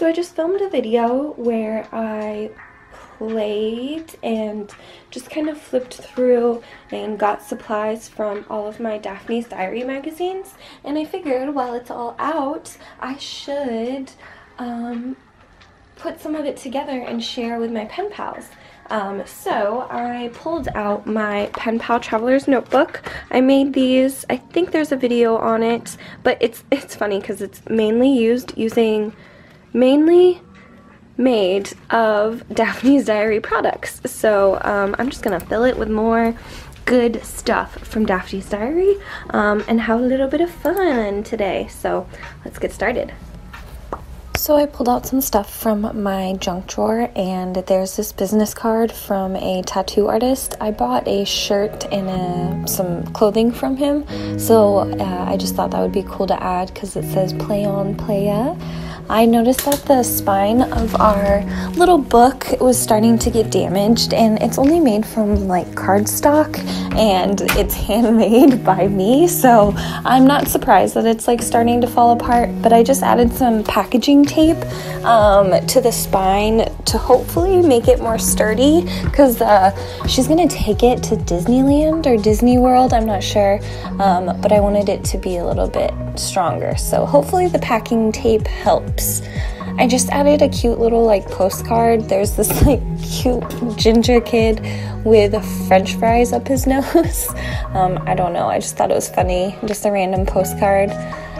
So I just filmed a video where I played and just kind of flipped through and got supplies from all of my Daphne's diary magazines, and I figured while it's all out I should put some of it together and share with my pen pals. So I pulled out my pen pal traveler's notebook. I made these, I think there's a video on it, but it's funny because it's mainly made of Daphne's diary products. So I'm just gonna fill it with more good stuff from Daphne's diary and have a little bit of fun today. So let's get started. So I pulled out some stuff from my junk drawer, and there's this business card from a tattoo artist. I bought a shirt and some clothing from him, so I just thought that would be cool to add because it says play on, playa. I noticed that the spine of our little book was starting to get damaged, and it's only made from like cardstock and it's handmade by me, so I'm not surprised that it's like starting to fall apart. But I just added some packaging tape to the spine to hopefully make it more sturdy, because she's gonna take it to Disneyland or Disney World, I'm not sure, but I wanted it to be a little bit stronger, so hopefully the packing tape helps. I just added a cute little like postcard. There's this like cute ginger kid with French fries up his nose. I don't know, I just thought it was funny, just a random postcard,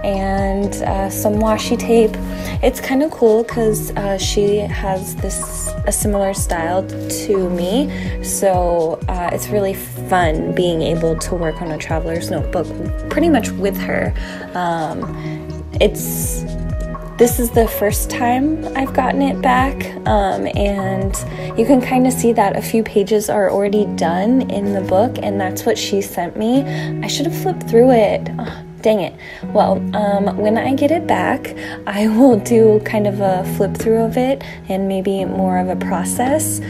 and some washi tape. It's kind of cool because she has a similar style to me, so it's really fun being able to work on a traveler's notebook pretty much with her. This is the first time I've gotten it back, and you can kind of see that a few pages are already done in the book, and that's what she sent me. I should have flipped through it. Oh, dang it. Well, when I get it back, I will do kind of a flip through of it and maybe more of a process.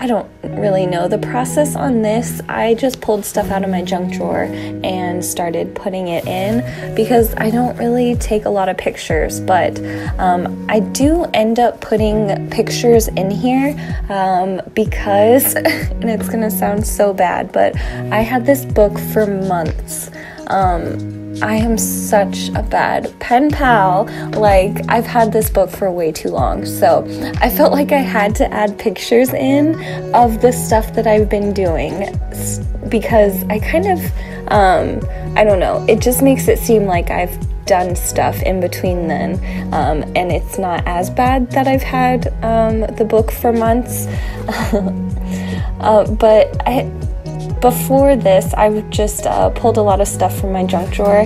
I don't really know the process on this. I just pulled stuff out of my junk drawer and started putting it in because I don't really take a lot of pictures, but I do end up putting pictures in here because, and it's gonna sound so bad, but I had this book for months. I am such a bad pen pal. Like, I've had this book for way too long, so I felt like I had to add pictures in of the stuff that I've been doing, because I kind of, I don't know, it just makes it seem like I've done stuff in between then, and it's not as bad that I've had the book for months. But before this, I've just pulled a lot of stuff from my junk drawer.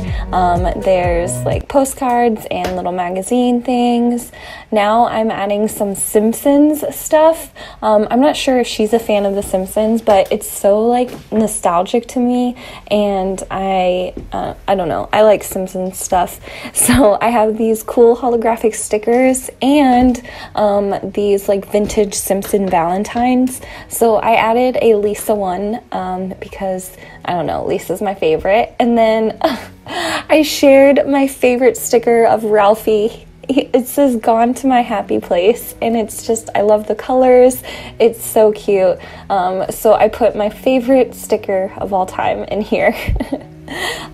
There's like postcards and little magazine things. Now I'm adding some Simpsons stuff. I'm not sure if she's a fan of The Simpsons, but it's so like nostalgic to me, and I don't know, I like Simpsons stuff. So I have these cool holographic stickers and these like vintage Simpson Valentines. So I added a Lisa one because, I don't know, Lisa's my favorite. And then I shared my favorite sticker of Ralphie. It says "Gone to my happy place," and it's just, I love the colors. It's so cute. So I put my favorite sticker of all time in here.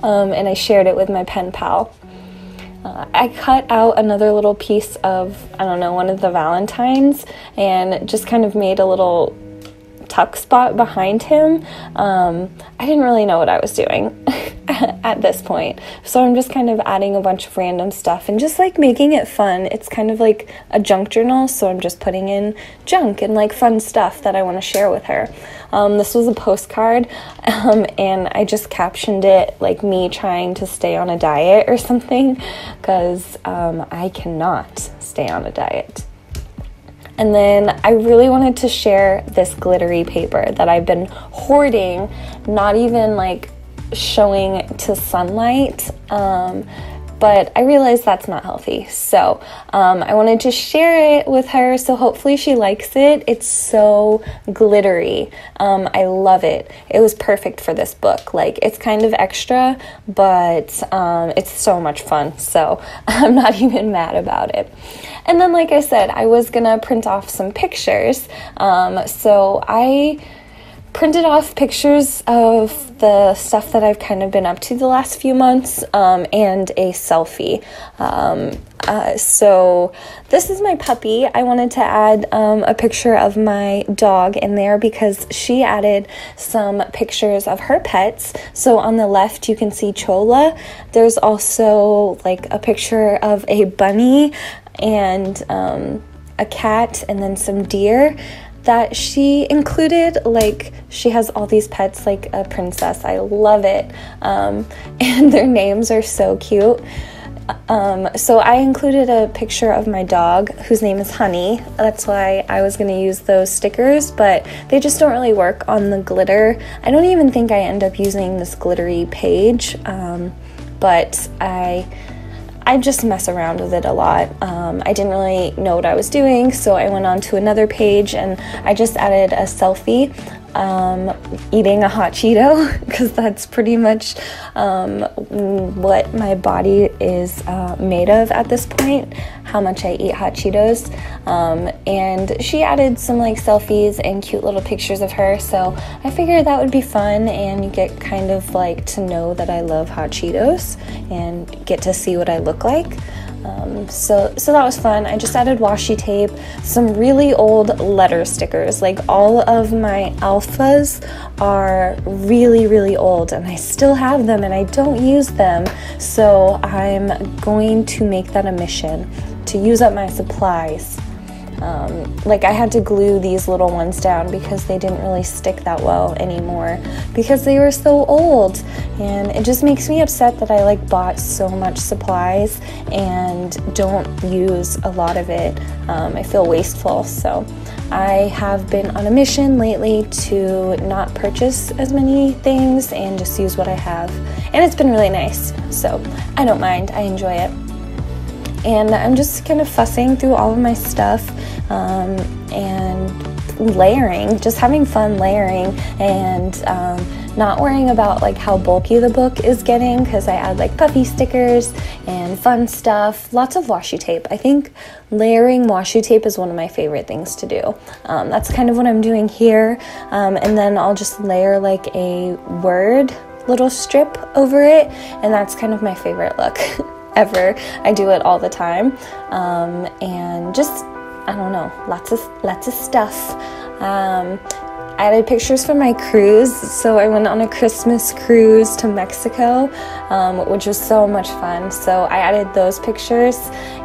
And I shared it with my pen pal. I cut out another little piece of, I don't know, one of the Valentines, and just kind of made a little tuck spot behind him. I didn't really know what I was doing at this point, so I'm just kind of adding a bunch of random stuff and just like making it fun. It's kind of like a junk journal, so I'm just putting in junk and like fun stuff that I want to share with her. This was a postcard, and I just captioned it like me trying to stay on a diet or something, because I cannot stay on a diet. And then I really wanted to share this glittery paper that I've been hoarding, not even like showing to sunlight. but I realized that's not healthy. So I wanted to share it with her, so hopefully she likes it. It's so glittery. I love it. It was perfect for this book. Like, it's kind of extra, but it's so much fun, so I'm not even mad about it. And then, like I said, I was gonna print off some pictures, so I printed off pictures of the stuff that I've kind of been up to the last few months, and a selfie. So this is my puppy. I wanted to add a picture of my dog in there because she added some pictures of her pets. So on the left you can see Chola. There's also like a picture of a bunny and a cat and then some deer that she included. Like, she has all these pets like a princess. I love it. And their names are so cute. So I included a picture of my dog whose name is Honey. That's why I was going to use those stickers, but they just don't really work on the glitter. I don't even think I end up using this glittery page, but I just mess around with it a lot. I didn't really know what I was doing, so I went on to another page and I just added a selfie eating a hot Cheeto, because that's pretty much what my body is made of at this point, how much I eat hot Cheetos. And she added some like selfies and cute little pictures of her, so I figured that would be fun, and you get kind of like to know that I love hot Cheetos and get to see what I look like. So that was fun. I just added washi tape, some really old letter stickers. Like, all of my alphas are really, really old, and I still have them and I don't use them. So I'm going to make that a mission to use up my supplies. Like, I had to glue these little ones down because they didn't really stick that well anymore because they were so old, and it just makes me upset that I like bought so much supplies and don't use a lot of it. I feel wasteful, so I have been on a mission lately to not purchase as many things and just use what I have, and it's been really nice, so I don't mind. I enjoy it. And I'm just kind of fussing through all of my stuff and layering, just having fun layering, and not worrying about like how bulky the book is getting, because I add like puffy stickers and fun stuff, lots of washi tape. I think layering washi tape is one of my favorite things to do. That's kind of what I'm doing here, and then I'll just layer like a word little strip over it, and that's kind of my favorite look ever. I do it all the time, and just, I don't know, lots of stuff. I added pictures from my cruise, so I went on a Christmas cruise to Mexico, which was so much fun. So I added those pictures,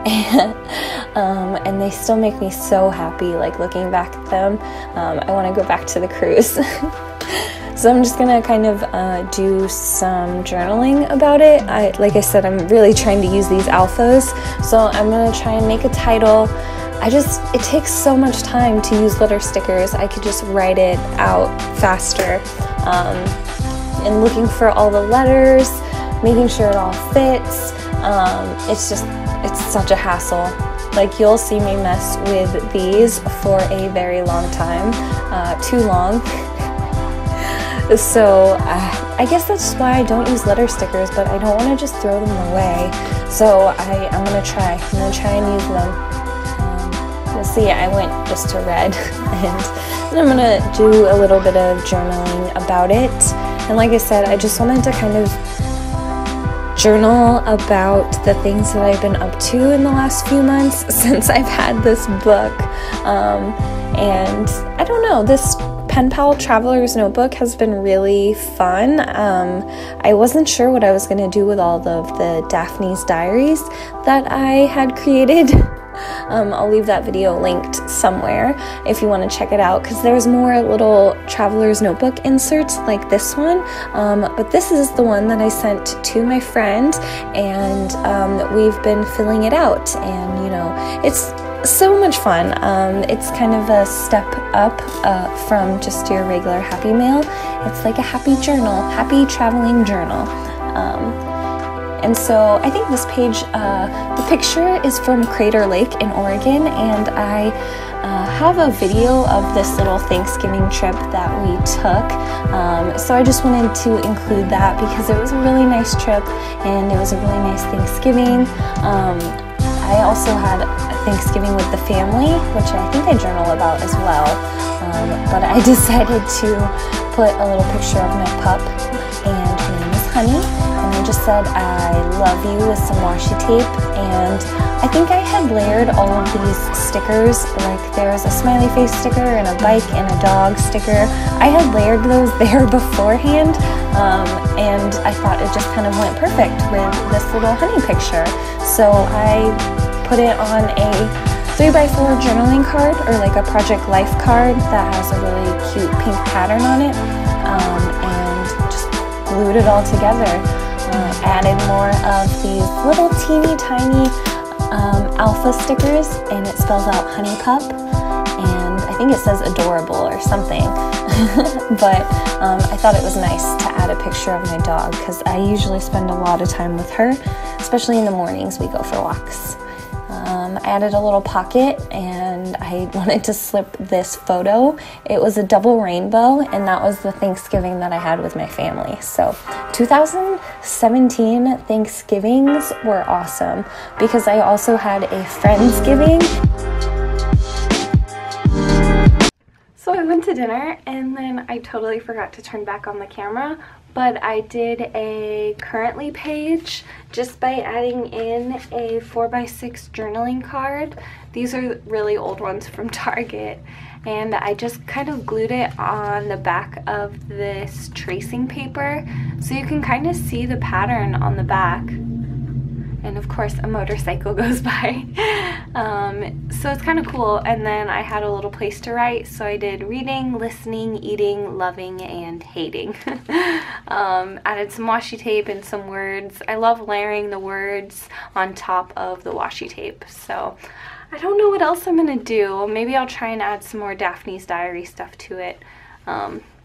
and they still make me so happy, like looking back at them. I want to go back to the cruise. So I'm just gonna kind of do some journaling about it. Like I said, I'm really trying to use these alphas, so I'm gonna try and make a title. It takes so much time to use letter stickers. I could just write it out faster. And looking for all the letters, making sure it all fits. It's such a hassle. Like, you'll see me mess with these for a very long time, too long. So I guess that's why I don't use letter stickers, but I don't want to just throw them away. So I'm going to try and use them. You'll see I went just to red, and I'm going to do a little bit of journaling about it. And like I said, I just wanted to kind of journal about the things that I've been up to in the last few months since I've had this book. And I don't know, this penpal traveler's notebook has been really fun. I wasn't sure what I was going to do with all of the Daphne's diaries that I had created. I'll leave that video linked somewhere if you want to check it out, because there's more little traveler's notebook inserts like this one, but this is the one that I sent to my friend, and we've been filling it out, and you know, it's so much fun. It's kind of a step up from just your regular happy mail. It's like a happy journal, happy traveling journal. And so I think this page, the picture is from Crater Lake in Oregon, and I have a video of this little Thanksgiving trip that we took. So I just wanted to include that because it was a really nice trip and it was a really nice Thanksgiving. I also had a Thanksgiving with the family, which I think I journal about as well. But I decided to put a little picture of my pup, and her name is Honey. And I just said, I love you with some washi tape. And I think I had layered all of these stickers, like there's a smiley face sticker and a bike and a dog sticker. I had layered those there beforehand, and I thought it just kind of went perfect with this little Honey picture. So I put it on a 3x4 journaling card, or like a Project Life card that has a really cute pink pattern on it, and just glued it all together. Added more of these little teeny tiny alpha stickers, and it spells out Honey Pup, and I think it says adorable or something. But I thought it was nice to add a picture of my dog because I usually spend a lot of time with her, especially in the mornings we go for walks. I added a little pocket, and I wanted to slip this photo. It was a double rainbow, and that was the Thanksgiving that I had with my family. So 2017 Thanksgivings were awesome because I also had a Friendsgiving. So I went to dinner, and then I totally forgot to turn back on the camera, but I did a currently page just by adding in a 4x6 journaling card. These are really old ones from Target, and I just kind of glued it on the back of this tracing paper so you can kind of see the pattern on the back. And of course a motorcycle goes by. So it's kind of cool. And then I had a little place to write, so I did reading, listening, eating, loving, and hating. Added some washi tape and some words. I love layering the words on top of the washi tape, so I don't know what else I'm gonna do. Maybe I'll try and add some more Daphne's diary stuff to it.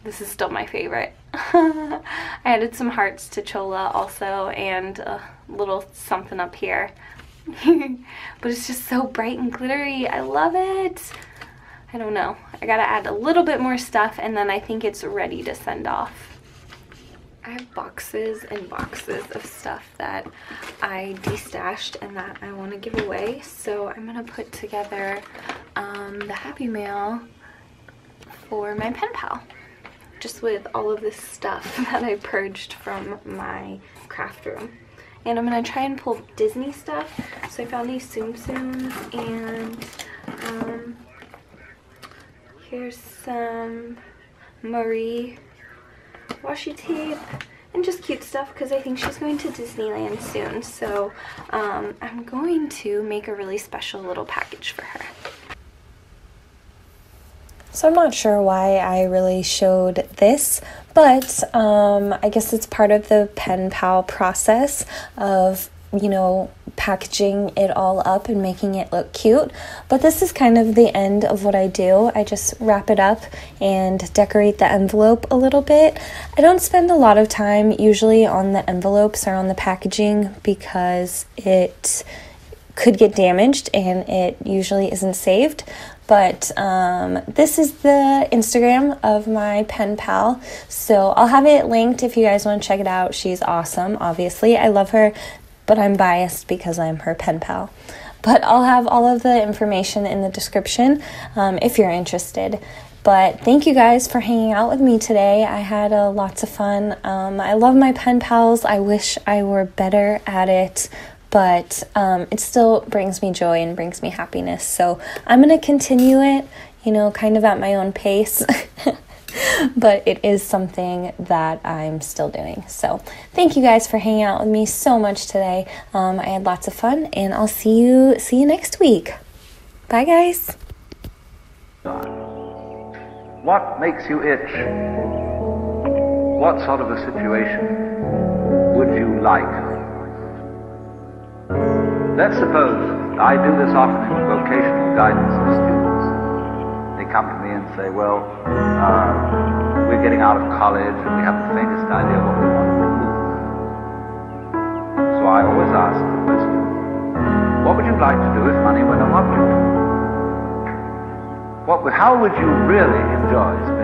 This is still my favorite. I added some hearts to Chola also, and a little something up here. But it's just so bright and glittery. I love it. I don't know. I gotta add a little bit more stuff, and then I think it's ready to send off. I have boxes and boxes of stuff that I destashed and that I want to give away. So I'm gonna put together the Happy Mail for my pen pal, just with all of this stuff that I purged from my craft room. And I'm gonna try and pull Disney stuff. So I found these Tsum Tsums, and here's some Marie washi tape and just cute stuff because I think she's going to Disneyland soon. So I'm going to make a really special little package for her. So I'm not sure why I really showed this, but I guess it's part of the pen pal process of, you know, packaging it all up and making it look cute. But this is kind of the end of what I do. I just wrap it up and decorate the envelope a little bit. I don't spend a lot of time usually on the envelopes or on the packaging because it could get damaged and it usually isn't saved. But this is the Instagram of my pen pal, so I'll have it linked if you guys want to check it out. She's awesome, obviously. I love her, but I'm biased because I'm her pen pal. But I'll have all of the information in the description if you're interested. But thank you guys for hanging out with me today. I had lots of fun. I love my pen pals. I wish I were better at it, but it still brings me joy and brings me happiness. So I'm going to continue it, you know, kind of at my own pace. But it is something that I'm still doing. So thank you guys for hanging out with me so much today. I had lots of fun, and I'll see you next week. Bye, guys. What makes you itch? What sort of a situation would you like? Let's suppose I do this often in vocational guidance of students. They come to me and say, well, we're getting out of college and we have the faintest idea what we want to do. So I how would you really enjoy